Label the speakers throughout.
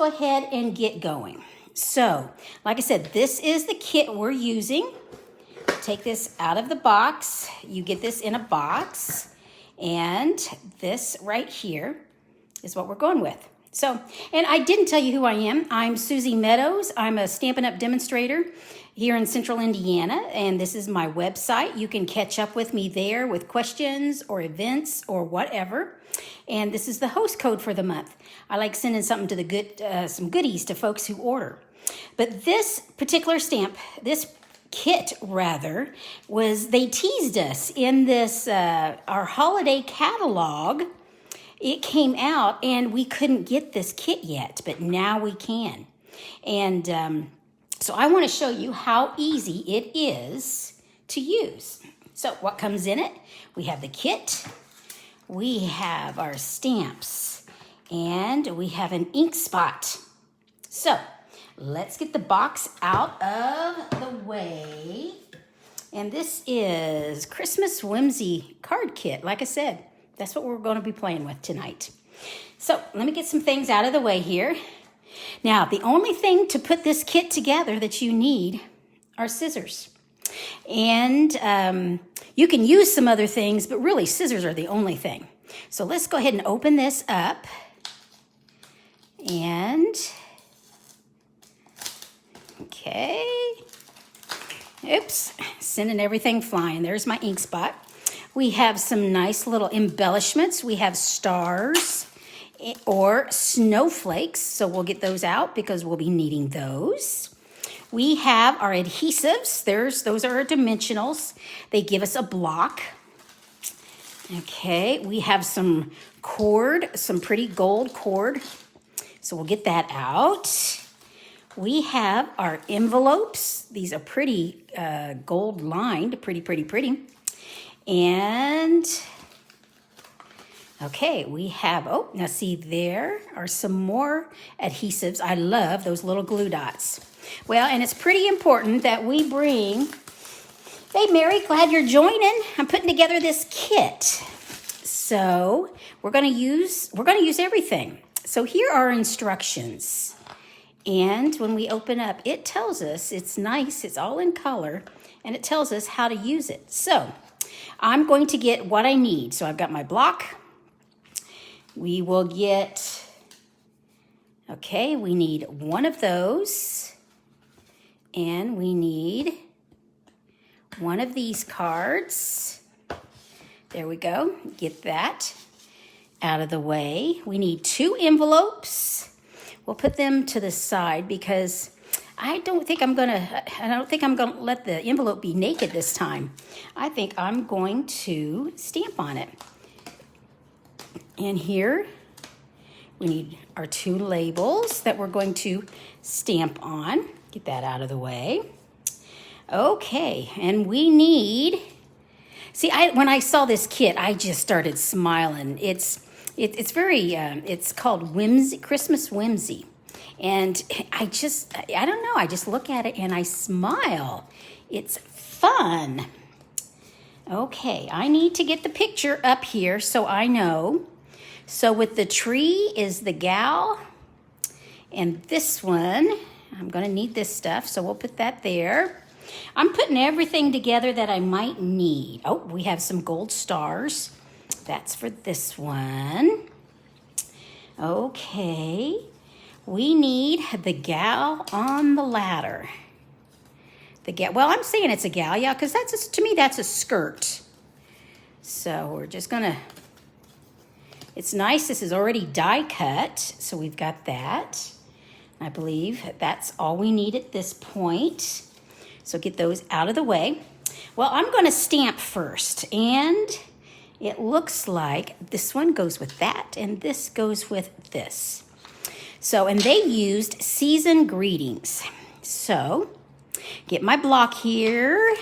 Speaker 1: Go ahead and get going. So, like I said, this is the kit we're using. Take this out of the box. You get this in a box. And this right here is what we're going with. So, and I didn't tell you who I am. I'm Susie Meadows. I'm a Stampin' Up! Demonstrator here in Central Indiana, and this is my website. You can catch up with me there with questions or events or whatever. And this is the host code for the month. I like sending something to the some goodies to folks who order. But this particular stamp, this kit rather, they teased us in this our holiday catalog. It came out and we couldn't get this kit yet, but now we can. And so I want to show you how easy it is to use. So what comes in it? We have the kit, we have our stamps, and we have an ink spot. So let's get the box out of the way. And this is Christmas Whimsy card kit, like I said. That's what we're going to be playing with tonight. So let me get some things out of the way here. Now, the only thing to put this kit together that you need are scissors. And you can use some other things, but really scissors are the only thing. So let's go ahead and open this up. And, okay. Oops, sending everything flying. There's my ink spot. We have some nice little embellishments. We have stars or snowflakes, so we'll get those out because we'll be needing those. We have our adhesives. Those are our dimensionals. They give us a block. Okay, we have some cord, some pretty gold cord, so we'll get that out. We have our envelopes. These are pretty gold lined, pretty. And, okay, we have, oh, now see, there are some more adhesives. I love those little glue dots. Well, and it's pretty important that we bring, hey, Mary, glad you're joining. I'm putting together this kit. So we're going to use everything. So here are instructions. And when we open up, it tells us, it's nice, it's all in color, and it tells us how to use it. So I'm going to get what I need. So I've got my block. We will get, okay, we need one of those. And we need one of these cards. There we go. Get that out of the way. We need 2 envelopes. We'll put them to the side because I don't think I'm gonna let the envelope be naked this time. I think I'm going to stamp on it. And here we need our 2 labels that we're going to stamp on. Get that out of the way. Okay, and we need, see, when I saw this kit, I just started smiling. It's very, it's called Whimsy, Christmas Whimsy. And I don't know, I just look at it and I smile. It's fun. Okay, I need to get the picture up here so I know. So with the tree is the gal. And this one, I'm going to need this stuff, so we'll put that there. I'm putting everything together that I might need. Oh, we have some gold stars. That's for this one. Okay. We need the gal on the ladder. The gal, well, I'm saying it's a gal, yeah, because to me, that's a skirt. So we're just going to, it's nice. This is already die cut, so we've got that. I believe that's all we need at this point. So get those out of the way. Well, I'm going to stamp first, and it looks like this one goes with that, and this goes with this. So, and they used season greetings. So, get my block here,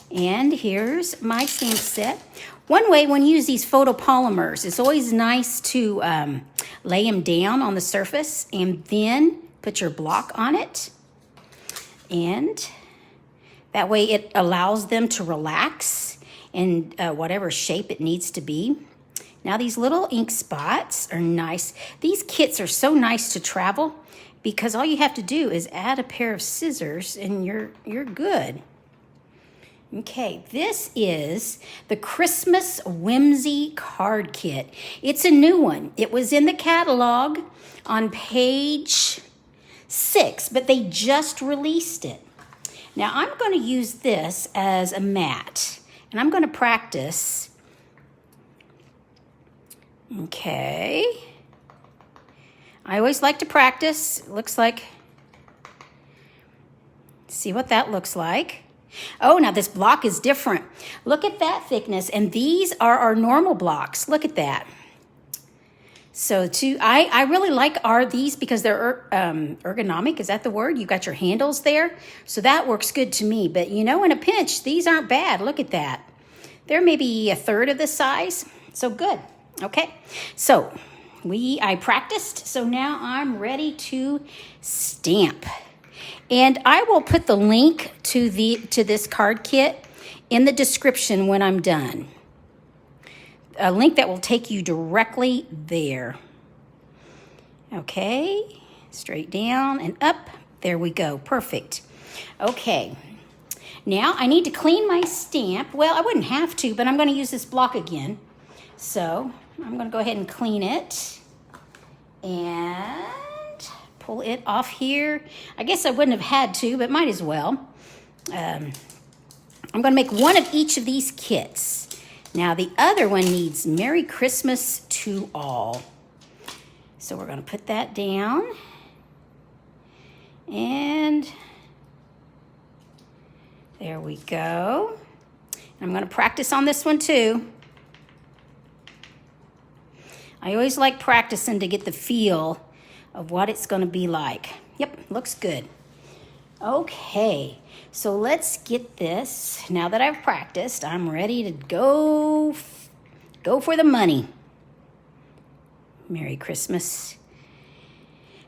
Speaker 1: and here's my stamp set. One way when you use these photopolymers, it's always nice to lay them down on the surface and then put your block on it. And that way it allows them to relax in whatever shape it needs to be. Now these little ink spots are nice. These kits are so nice to travel because all you have to do is add a pair of scissors and you're good. Okay, this is the Christmas Whimsy card kit. It's a new one. It was in the catalog on page 6, but they just released it. Now I'm going to use this as a mat, and I'm going to practice. Okay. I always like to practice. It looks like, see what that looks like. Oh, now this block is different. Look at that thickness, and these are our normal blocks. Look at that. So I really like these because they're ergonomic. Is that the word? You got your handles there. So that works good to me. But you know, in a pinch, these aren't bad. Look at that. They're maybe a third of the size. So good. Okay. So I practiced. So now I'm ready to stamp. And I will put the link to this card kit in the description when I'm done. A link that will take you directly there. Okay, straight down and up. There we go, perfect. Okay, now I need to clean my stamp. Well, I wouldn't have to, but I'm gonna use this block again. So I'm gonna go ahead and clean it and pull it off here. I guess I wouldn't have had to, but might as well. I'm gonna make one of each of these kits. Now the other one needs Merry Christmas to all. So we're gonna put that down. And there we go. I'm gonna practice on this one too. I always like practicing to get the feel of what it's gonna be like. Yep, looks good. Okay, so let's get this. Now that I've practiced, I'm ready to go for the money. Merry Christmas.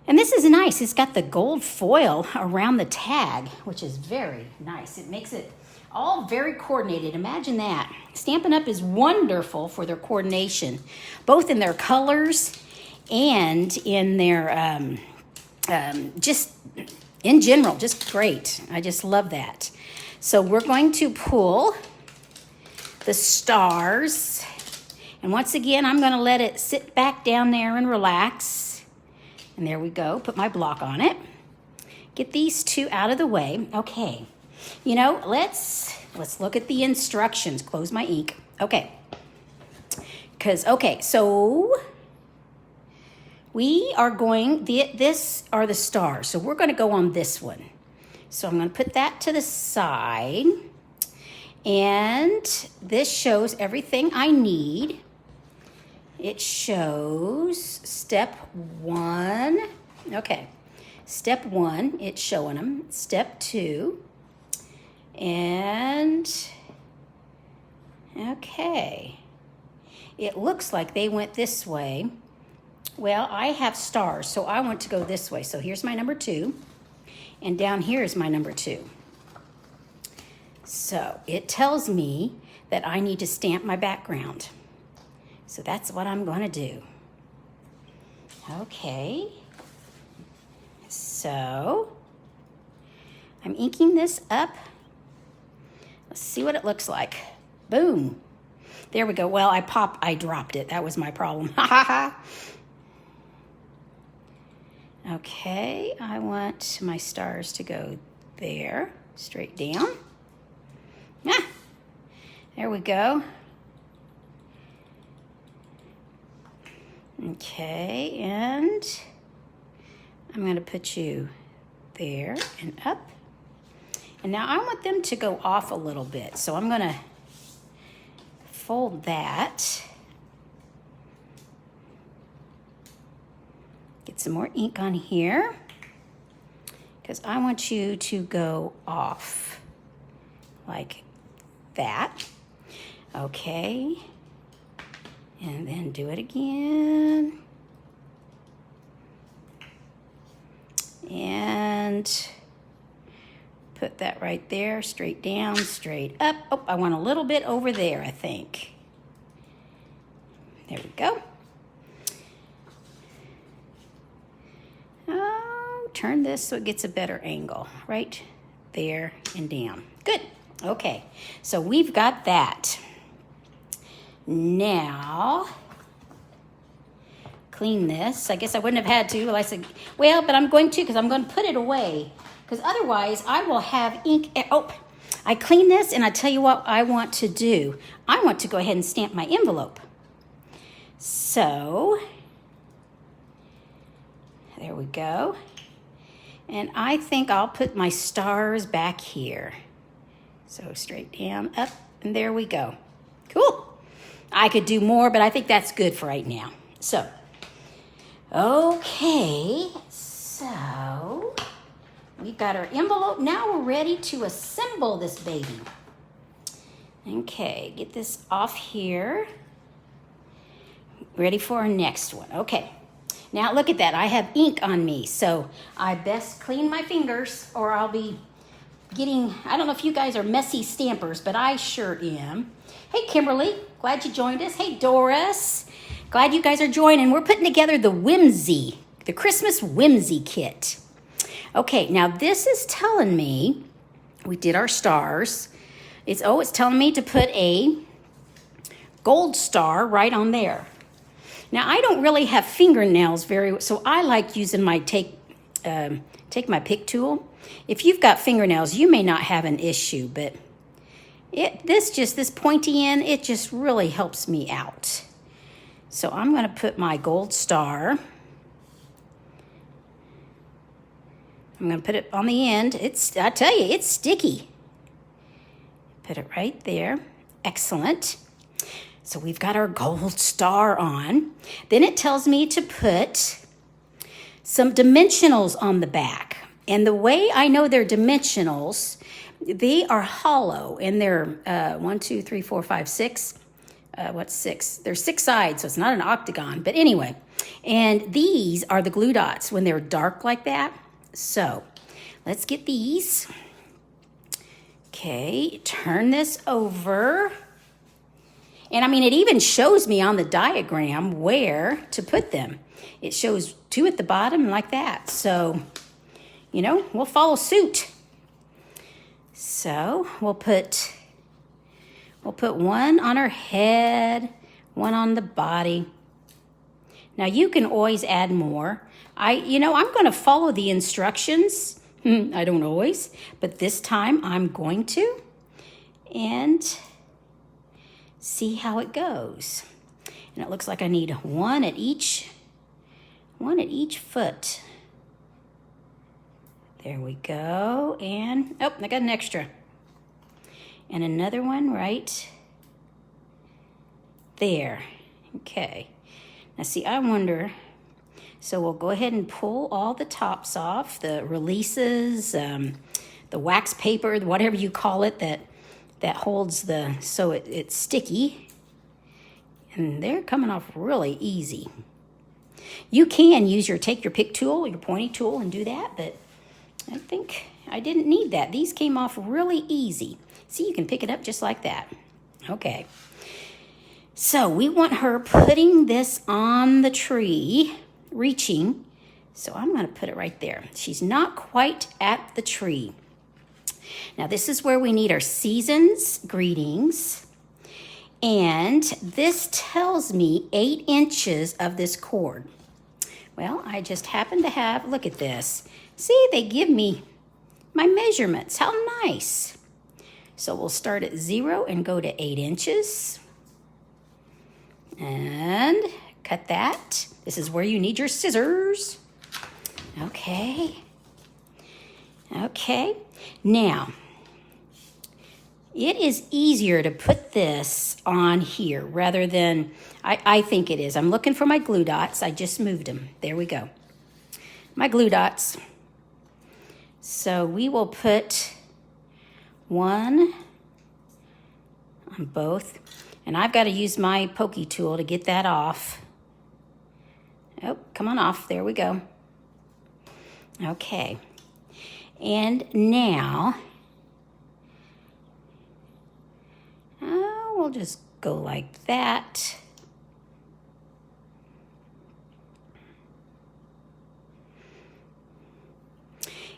Speaker 1: And this is nice. It's got the gold foil around the tag, which is very nice. It makes it all very coordinated. Imagine that. Stampin' Up! Is wonderful for their coordination, both in their colors and in their just in general, just great. I just love that. So we're going to pull the stars. And once again, I'm going to let it sit back down there and relax. And there we go. Put my block on it. Get these two out of the way. Okay. You know, let's look at the instructions. Close my ink. Okay. So we are going, this are the stars. So we're going to go on this one. So I'm going to put that to the side. And this shows everything I need. It shows step 1. Okay. Step 1, it's showing them. Step 2. And, okay. It looks like they went this way. Well, I have stars, so I want to go this way. So here's my number 2, and down here is my number 2. So it tells me that I need to stamp my background. So that's what I'm going to do. Okay. So I'm inking this up. Let's see what it looks like. Boom. There we go. Well, I dropped it. That was my problem. Ha ha ha. Okay, I want my stars to go there, straight down. Ah, there we go. Okay, and I'm going to put you there and up. And now I want them to go off a little bit, so I'm going to fold that. Get some more ink on here because I want you to go off like that. Okay. And then do it again. And put that right there, straight down, straight up. Oh, I want a little bit over there, I think. There we go. Oh, turn this so it gets a better angle. Right there and down. Good. Okay, so we've got that. Now, clean this. I guess I wouldn't have had to. Well, I said, well, but I'm going to because I'm going to put it away. Because otherwise I will have ink. Oh, I clean this and I tell you what I want to do. I want to go ahead and stamp my envelope. So, there we go. And I think I'll put my stars back here. So straight down, up, and there we go. Cool. I could do more, but I think that's good for right now. So, okay, so we've got our envelope. Now we're ready to assemble this baby. Okay, get this off here. Ready for our next one. Okay, now look at that. I have ink on me, so I best clean my fingers or I'll be getting, I don't know if you guys are messy stampers, but I sure am. Hey, Kimberly, glad you joined us. Hey, Doris, glad you guys are joining. We're putting together the Whimsy, the Christmas Whimsy kit. Okay, now this is telling me, we did our stars. It's telling me to put a gold star right on there. Now, I don't really have fingernails so I like using my take my pick tool. If you've got fingernails, you may not have an issue, but this pointy end, it just really helps me out. So I'm going to put my gold star. I'm going to put it on the end. I tell you, it's sticky. Put it right there. Excellent. So we've got our gold star on. Then it tells me to put some dimensionals on the back. And the way I know they're dimensionals, they are hollow, and they're 1, 2, 3, 4, 5, 6. What's 6? There's 6 sides, so it's not an octagon. But anyway, and these are the glue dots when they're dark like that. So let's get these. Okay, turn this over. And I mean, it even shows me on the diagram where to put them. It shows 2 at the bottom like that. So, we'll follow suit. So we'll put 1 on her head, 1 on the body. Now you can always add more. I'm going to follow the instructions. I don't always, but this time I'm going to. And see how it goes. And it looks like I need 1 at each foot. There we go. And, I got an extra. And another one right there. Okay. Now see, I wonder, so we'll go ahead and pull all the tops off, the releases, the wax paper, whatever you call it, that holds so it's sticky. And they're coming off really easy. You can take your pick tool, your pointy tool, and do that, but I think I didn't need that. These came off really easy. See, you can pick it up just like that. Okay. So we want her putting this on the tree, reaching. So I'm going to put it right there. She's not quite at the tree. Now this is where we need our season's greetings. And this tells me 8 inches of this cord. Well, I just happen to have, look at this. See, they give me my measurements. How nice. So we'll start at 0 and go to 8 inches. And cut that. This is where you need your scissors. Okay. Okay. Now, it is easier to put this on here rather than, I think it is. I'm looking for my glue dots. I just moved them. There we go. My glue dots. So we will put 1 on both. And I've got to use my pokey tool to get that off. Oh, come on off. There we go. Okay. And now, we'll just go like that.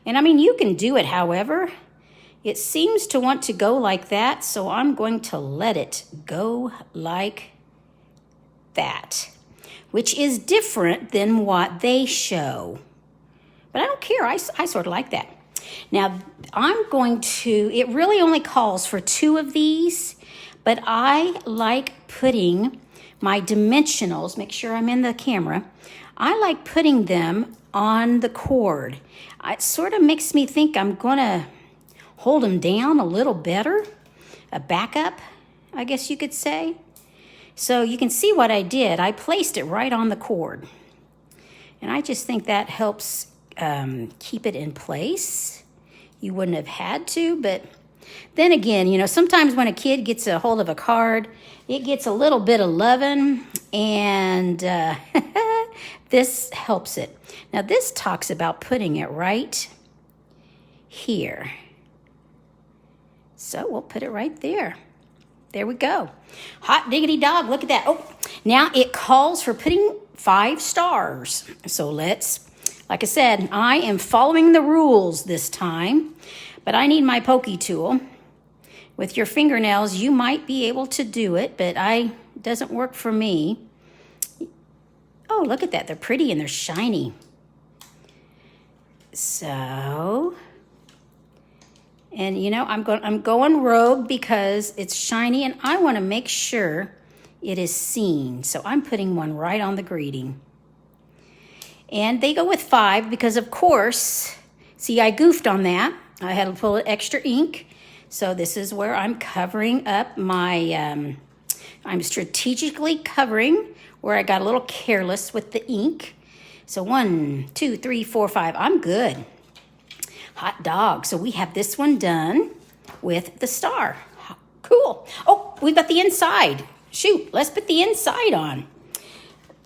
Speaker 1: And I mean, you can do it however. It seems to want to go like that, so I'm going to let it go like that, which is different than what they show. But I don't care, I sort of like that. Now, I'm going to, it really only calls for 2 of these, but I like putting my dimensionals, make sure I'm in the camera, I like putting them on the cord. It sort of makes me think I'm gonna hold them down a little better, a backup, I guess you could say. So you can see what I did. I placed it right on the cord. And I just think that helps keep it in place. You wouldn't have had to, but then again, you know, sometimes when a kid gets a hold of a card, it gets a little bit of loving, and this helps it. Now this talks about putting it right here. So we'll put it right there. There we go. Hot diggity dog, look at that. Oh, now it calls for putting 5 stars. So let's, like I said, I am following the rules this time, but I need my pokey tool. With your fingernails, you might be able to do it, but it doesn't work for me. Oh, look at that. They're pretty and they're shiny. So, and you know, I'm going rogue because it's shiny and I want to make sure it is seen. So I'm putting one right on the greeting. And they go with 5 because, of course, see, I goofed on that. I had to pull extra ink. So this is where I'm covering up my, I'm strategically covering where I got a little careless with the ink. So 1, 2, 3, 4, 5, I'm good. Hot dog. So we have this one done with the star. Cool. Oh, we've got the inside. Shoot, let's put the inside on.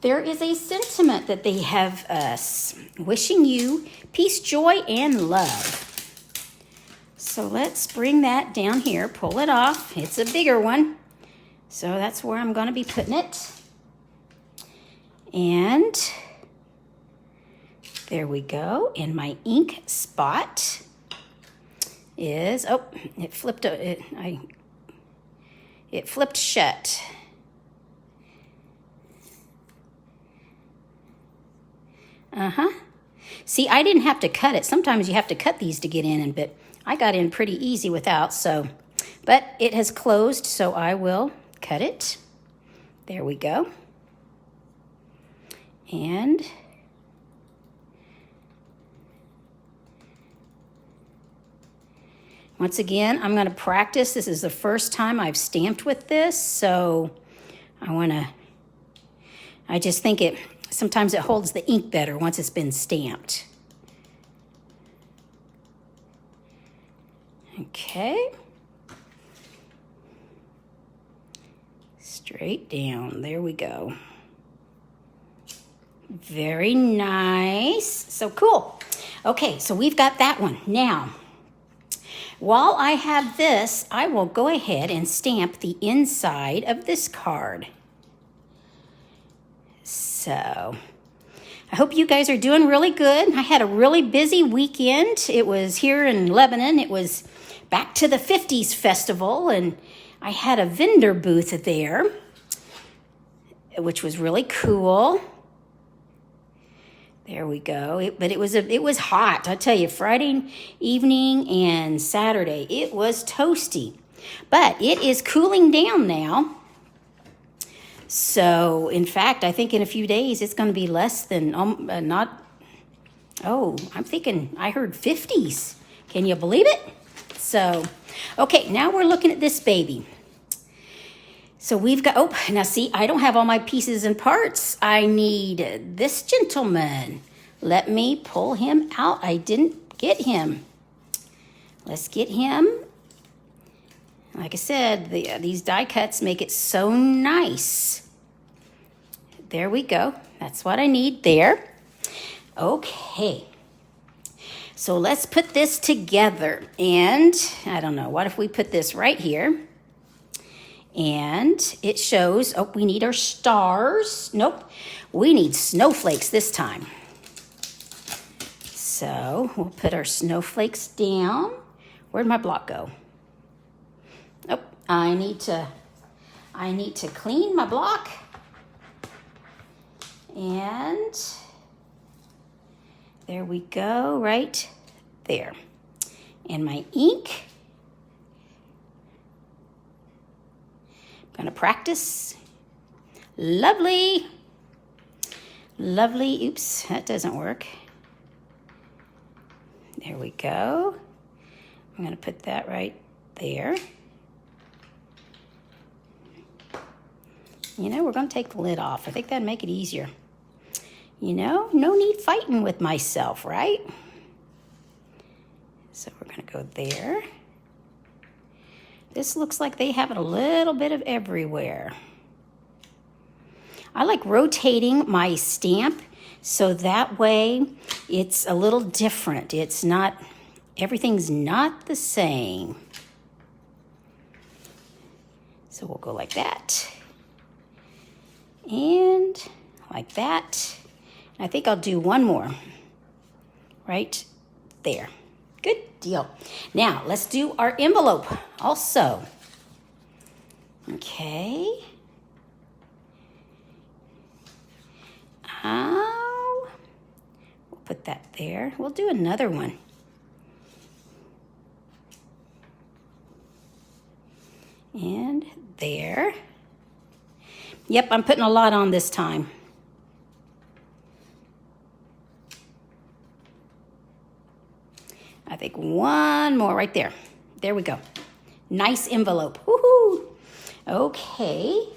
Speaker 1: There is a sentiment that they have us wishing you peace, joy, and love. So let's bring that down here, pull it off. It's a bigger one. So that's where I'm going to be putting it. And there we go. And my ink spot is, oh, it flipped, it flipped shut. See, I didn't have to cut it. Sometimes you have to cut these to get in, but I got in pretty easy without, so. But it has closed, so I will cut it. There we go. And once again, I'm going to practice. This is the first time I've stamped with this, so I just think sometimes it holds the ink better once it's been stamped. Okay. Straight down. There we go. Very nice. So cool. Okay, so we've got that one. Now, while I have this, I will go ahead and stamp the inside of this card. So, I hope you guys are doing really good. I had a really busy weekend. It was here in Lebanon. It was back to the 50s festival, and I had a vendor booth there, which was really cool. There we go. But it was hot. I tell you, Friday evening and Saturday, it was toasty. But it is cooling down now. So, in fact, I think in a few days it's going to be less than, I'm thinking, I heard 50s. Can you believe it? So, okay, now we're looking at this baby. So we've got, now see, I don't have all my pieces and parts. I need this gentleman. Let me pull him out. I didn't get him. Let's get him. Like I said, these die cuts make it so nice. There we go. That's what I need there. Okay. So let's put this together. And I don't know, what if we put this right here? And it shows, we need our stars. Nope, we need snowflakes this time. So we'll put our snowflakes down. Where'd my block go? Oh, I need to clean my block. And there we go, right there. And my ink. I'm gonna practice. Lovely. Lovely. Oops, that doesn't work. There we go. I'm gonna put that right there. You know, we're gonna take the lid off. I think that'd make it easier. You know, no need fighting with myself, right? So we're gonna go there. This looks like they have it a little bit of everywhere. I like rotating my stamp so that way it's a little different. It's not, everything's not the same. So we'll go like that. And like that. I think I'll do one more right there. Good deal. Now let's do our envelope also. Okay. We'll put that there. We'll do another one. And there. Yep, I'm putting a lot on this time. I think one more right there. There we go. Nice envelope. Woohoo! Okay.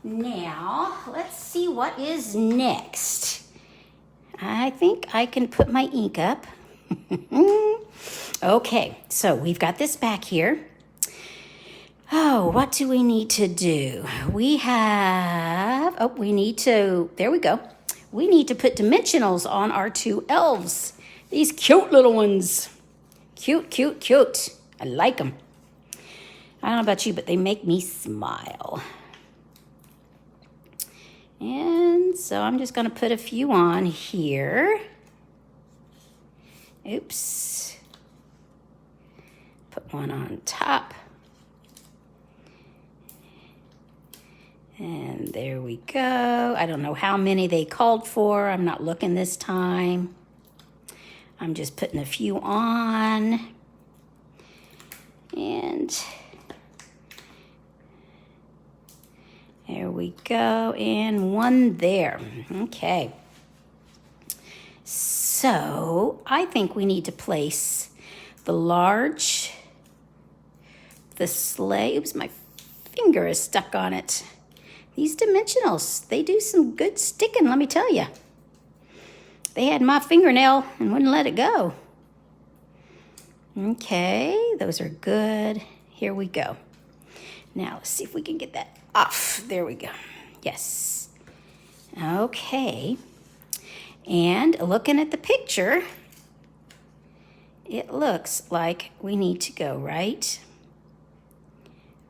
Speaker 1: Now, let's see what is next. I think I can put my ink up. Okay, so we've got this back here. Oh, what do we need to do? We need to, there we go. We need to put dimensionals on our two elves. These cute little ones. Cute, cute, cute. I like them. I don't know about you, but they make me smile. And so I'm just going to put a few on here. Oops. Put one on top. And there we go. I don't know how many they called for. I'm not looking this time. I'm just putting a few on. And there we go. And one there. Okay. So I think we need to place the sleigh. Oops, my finger is stuck on it. These dimensionals, they do some good sticking, let me tell you. They had my fingernail and wouldn't let it go. Okay, those are good. Here we go. Now, let's see if we can get that off. There we go. Yes. Okay. And looking at the picture, it looks like we need to go right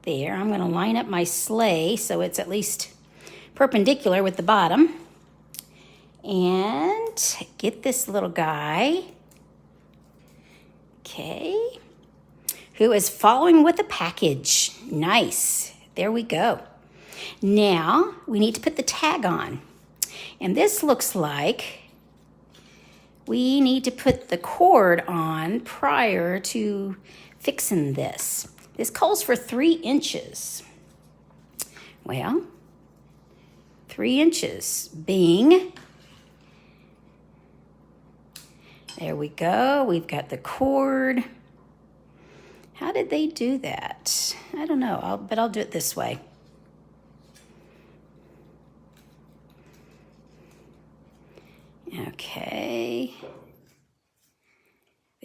Speaker 1: there. I'm going to line up my sleigh so it's at least perpendicular with the bottom. And get this little guy, okay, who is following with a package. Nice. There we go. Now we need to put the tag on. And this looks like we need to put the cord on prior to fixing this. This calls for 3 inches. Well, 3 inches being, there we go. We've got the cord. How did they do that? I don't know, but I'll do it this way. Okay.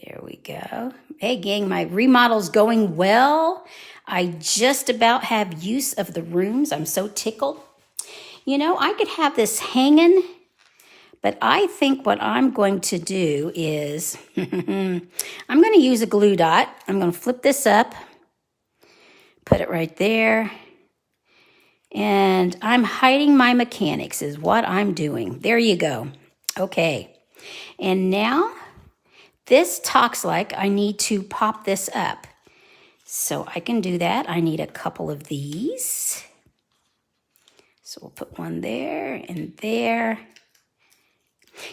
Speaker 1: There we go. Hey, gang, my remodel's going well. I just about have use of the rooms. I'm so tickled. You know, I could have this hanging, but I think what I'm going to do is I'm going to use a glue dot. I'm going to flip this up, put it right there, and I'm hiding my mechanics is what I'm doing. There you go. Okay, and now this talks like I need to pop this up. So I can do that. I need a couple of these. So we'll put one there and there.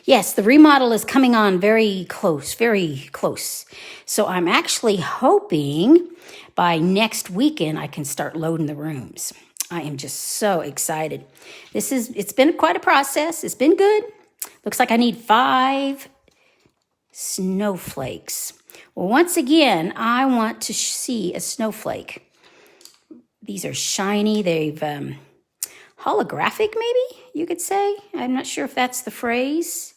Speaker 1: Yes, the remodel is coming on very close, very close. So I'm actually hoping by next weekend I can start loading the rooms. I am just so excited. It's been quite a process. It's been good. Looks like I need 5 snowflakes. Well, once again, I want to see a snowflake. These are shiny. They've holographic, maybe you could say. I'm not sure if that's the phrase,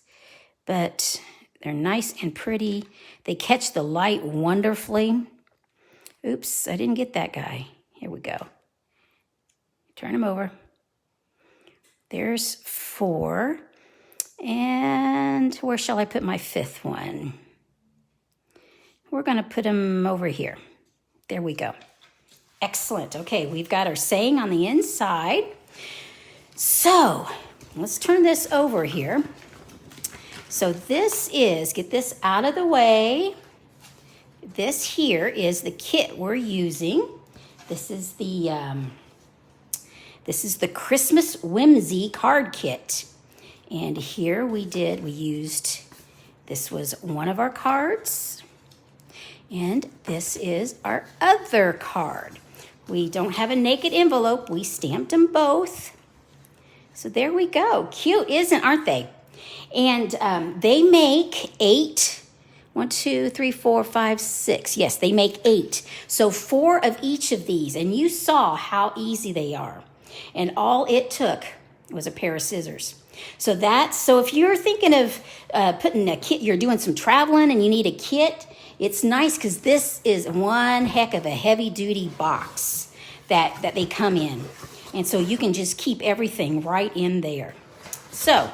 Speaker 1: but they're nice and pretty. They catch the light wonderfully. Oops, I didn't get that guy. Here we go. Turn him over. There's 4. And where shall I put my 5th one? We're going to put him over here. There we go. Excellent. Okay, we've got our saying on the inside. So let's turn this over here. So this is, get this out of the way. This here is the kit we're using. This is the Christmas Whimsy card kit. And here this was one of our cards. And this is our other card. We don't have a naked envelope. We stamped them both. So there we go. Cute, aren't they? And they make 8. 1, 2, 3, 4, 5, 6. Yes, they make 8. So 4 of each of these. And you saw how easy they are. And all it took was a pair of scissors. So if you're thinking of putting a kit, you're doing some traveling and you need a kit, it's nice because this is one heck of a heavy-duty box that they come in. And so you can just keep everything right in there. So